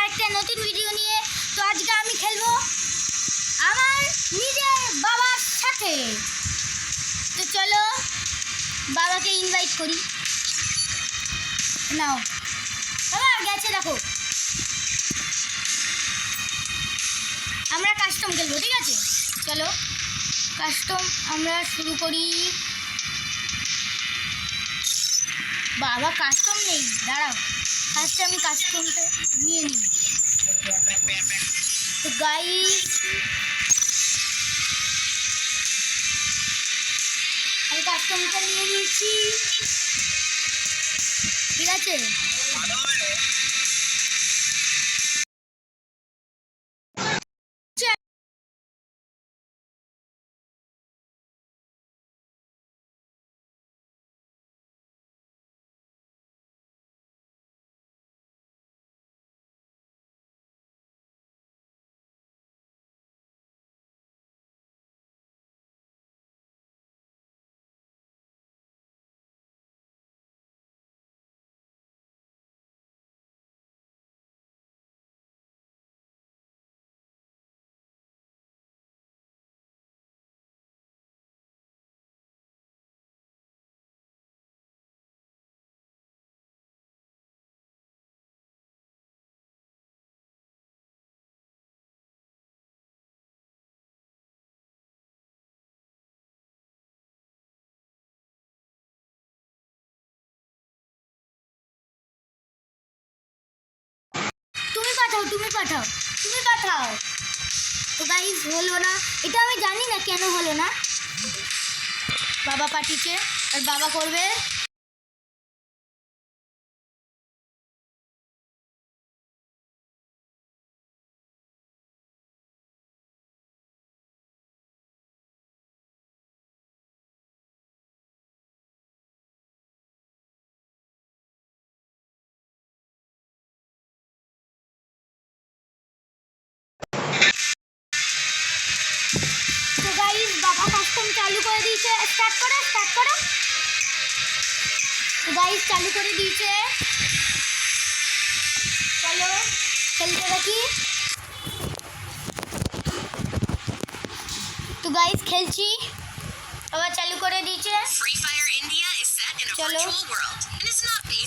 আরেকটা নতুন ভিডিও নিয়ে। তো আজকে আমি খেলবো আমার নিজের বাবার সাথে। তো চলো বাবাকে ইনভাইট করি। নাও বাবা গেছে, দেখো আমরা কাস্টম খেলবো, ঠিক আছে? চলো কাস্টম আমরা শুরু করি। বাবা কাস্টম নেই, দাঁড়াও ফার্স্টে আমি কাস্টমটা নিয়ে নিই। তো গাইস আমি কাস্টমটা নিয়ে নিচ্ছি, ঠিক আছে? তুমি পাঠাও। তো গাইস হলো না, এটা আমি জানি না কেন হলো না। বাবা পাঠিয়েছে আর বাবা করবে। তো গাইস বাবা কাস্টম চালু করে দিয়েছে, স্টার্ট করো। তো গাইস চালু করে দিয়েছে, চলো খেলতে দেখি। তো গাইস খেলছি, আবার চালু করে দিয়েছে। চলো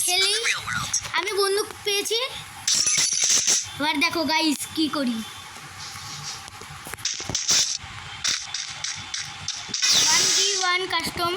খেলি, আমি বন্দুক পেয়েছি। এবার দেখো গাইস কি করি। 1v1 custom.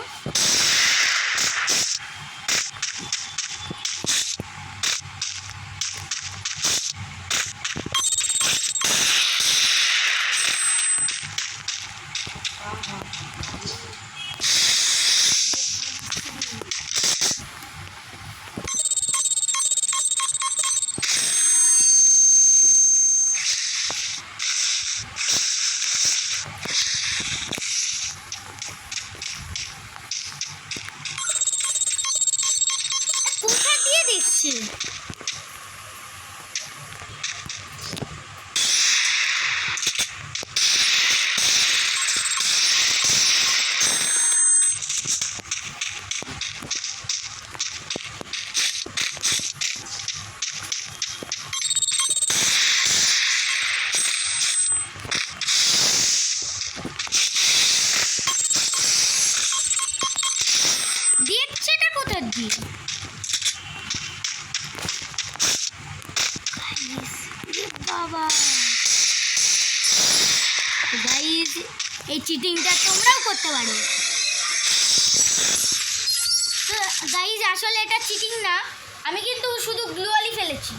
কোথায় দিয়ে দিচ্ছে? দিচ্ছেটা কোথায় দিয়ে? বাবা গাইস এই চিটিংটা তোমরাও করতে পারো। তো গাইস আসলে এটা চিটিং না, আমি কিন্তু শুধু গ্লুয়ালি ফেলেছি।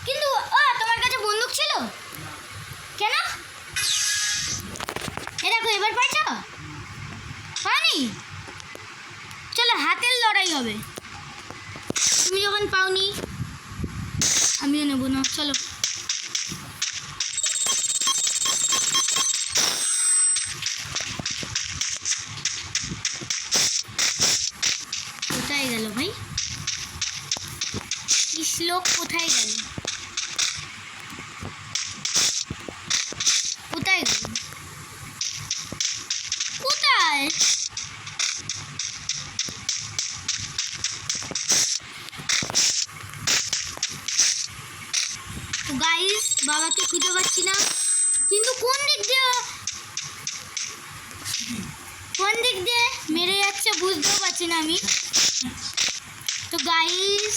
কিন্তু তোমার কাছে বন্দুক ছিল কেন? এ দেখো এবার পাইছ পানি। চলো হাতের লড়াই হবে, তুমি যখন পাওনি আমিও নেবো না। চলো কোথায় গেল ভাই? শ্লোক কোথায় গেল? কোথায় গেল? কোথায়? গাইস বাবাকে খুঁজে পাচ্ছি না, কিন্তু কোন দিক দিয়ে মেরে যাচ্ছে বুঝতেও পারছি না আমি। তো গাইস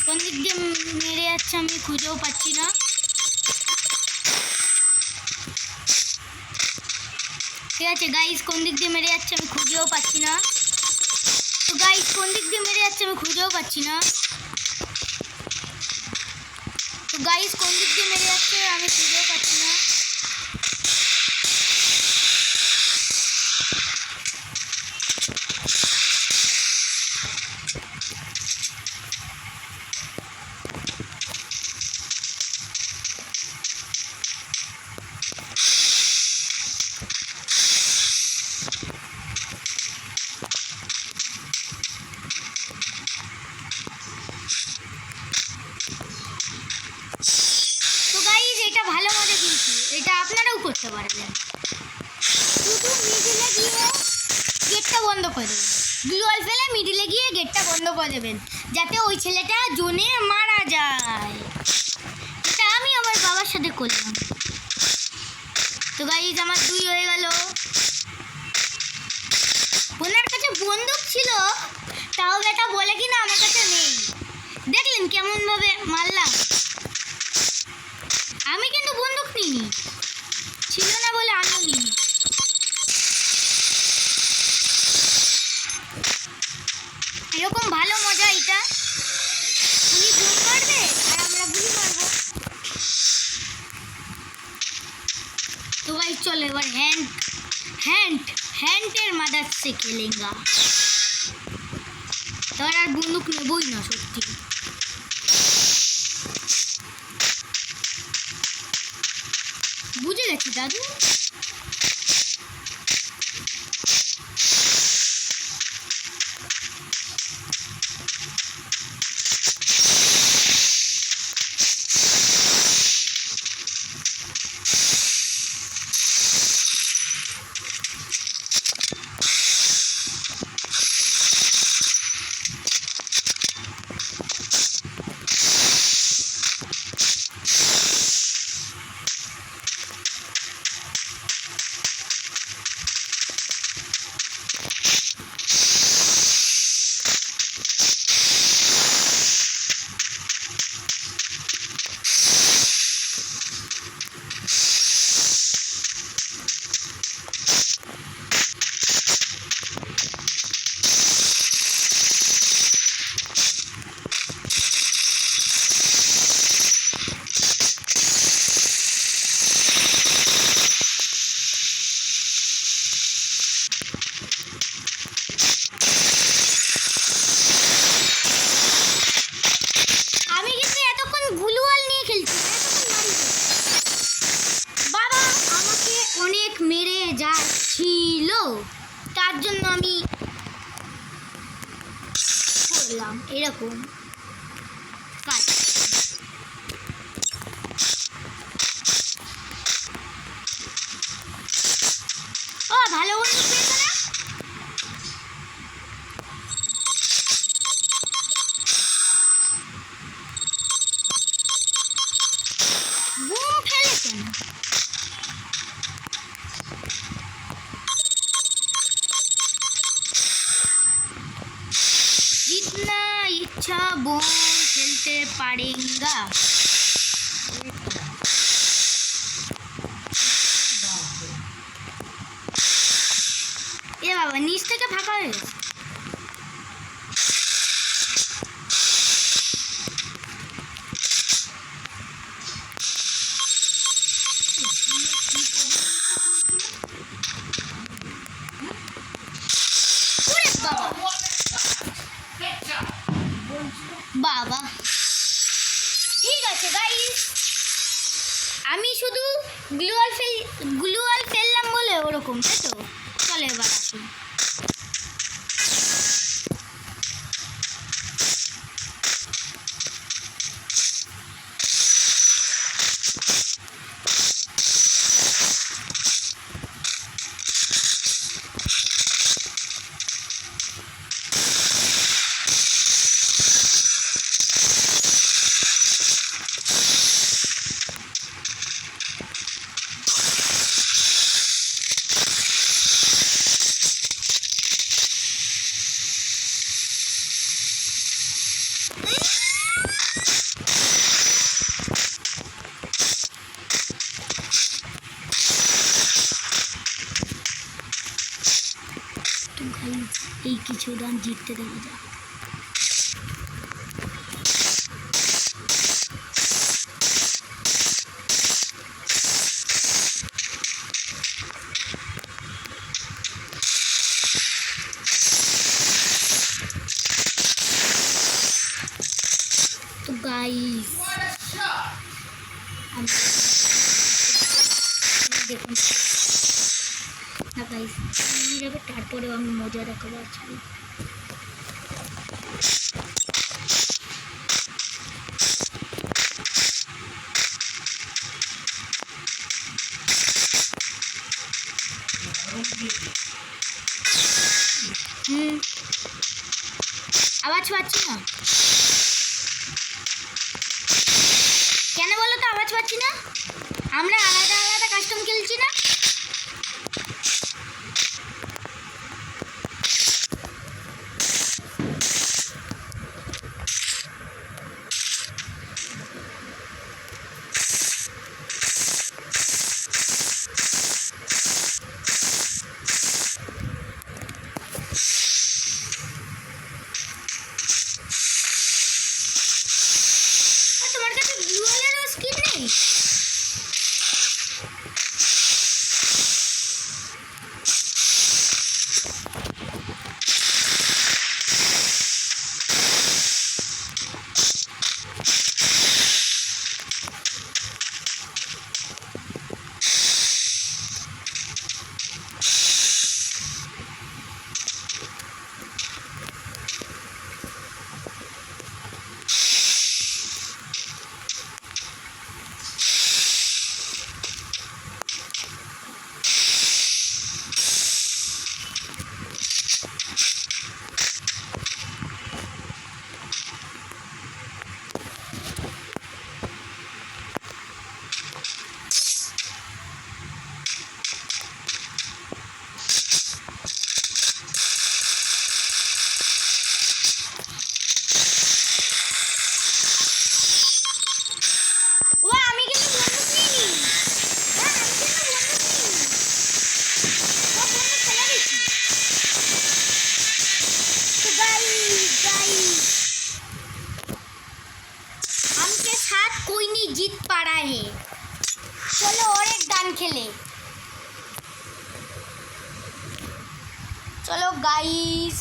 কোন দিক দিয়ে মেরে যাচ্ছে আমি খুঁজেও পাচ্ছি না। ঠিক আছে গাইস, কোন দিক দিয়ে মেরে যাচ্ছে আমি খুঁজেও পাচ্ছি না। তো গাইস কোন দিক দিয়ে মেরে যাচ্ছে আমি খুঁজেও পাচ্ছি না। তো গাইস কোন দিক দিয়ে মেরে যাচ্ছে আমি খুঁজেও পাচ্ছি না। তো গাইস এটা ভালো মজা, কিন্তু এটা আপনারাও করতে পারবেন। শুধু মিডিলে গিয়ে গেটটা বন্ধ করে দেবেন, গ্লুয়াল ফেলে মিডিলে গিয়ে গেটটা বন্ধ করে দেবেন, যাতে ওই ছেলেটা জোনে মারা যায়। এটা আমি আমার বাবার সাথে করলাম। তো গাইস আমার 2 হয়ে গেল। ওনার কাছে বন্দুক ছিল, তাও বেটা বলে কিনা আমার কাছে নেই। দেখলেন কেমন ভাবে মারলাম। আমি কিন্তু বন্দুক নিইনি, ছিল না বলে আমিও নিইনি। এরকম ভালো মজা এটা। উনি গুলি মারবে আর আমরা গুলি মারবো। তো ভাই চলো এবার হ্যান্ডের মাদার সে খেলেঙ্গা। এবার আর বন্দুক নেবই না সত্যি। বুঝে গেছি দাদু। যাচ্ছিল, তার জন্য আমি করলাম এরকম কাজ। ও ভালো বন্ধু পেয়েছে না? বুম ফেলেছেন। जितना इच्छा बम खेलते पारेगा। এ বাবা নিচ থেকে ফাঁকা হয়ে গেছে। বাবা ঠিক আছে গাইস, আমি শুধু গ্লুয়াল ফেললাম বলে ওরকম, তাই তো? চলে এবার আসুন। আছে, উদান জিততে দেবো যা। তো গাইস দেখুন না গাইস, যাবে তারপরেও আমি মজা দেখাবো আজকে। আওয়াজ পাচ্ছি না কেন বলো তো? আওয়াজ পাচ্ছি না? আমরা আলাদা আলাদা কাস্টম খেলছি না? তোমার কাছে গ্লুয়ালেরও স্কিন নেই? ও আমি কিন্তু বন্দুক নিইনি। আমি কিন্তু বন্দুক নিইনি। ও বন্দুক ফেলে দিচ্ছি। तो गाइस हमके साथ कोई नहीं जीत पा रहा है। चलो और एक दान खेले। चलो गाइस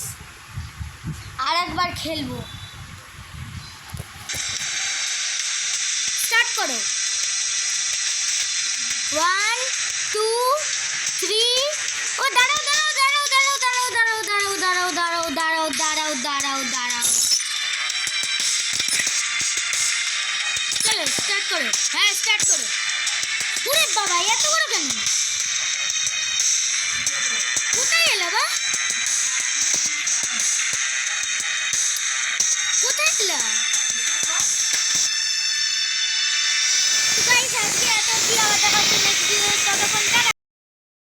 আর একবার খেলবো। স্টার্ট করো। 1 2 3। ও দাঁড়াও দাঁড়াও দাঁড়াও দাঁড়াও দাঁড়াও দাঁড়াও দাঁড়াও দাঁড়াও দাঁড়াও দাঁড়াও দাঁড়াও দাঁড়াও। চলো স্টার্ট করো। হ্যাঁ স্টার্ট করো। ওরে বাবা এত বড় কেন?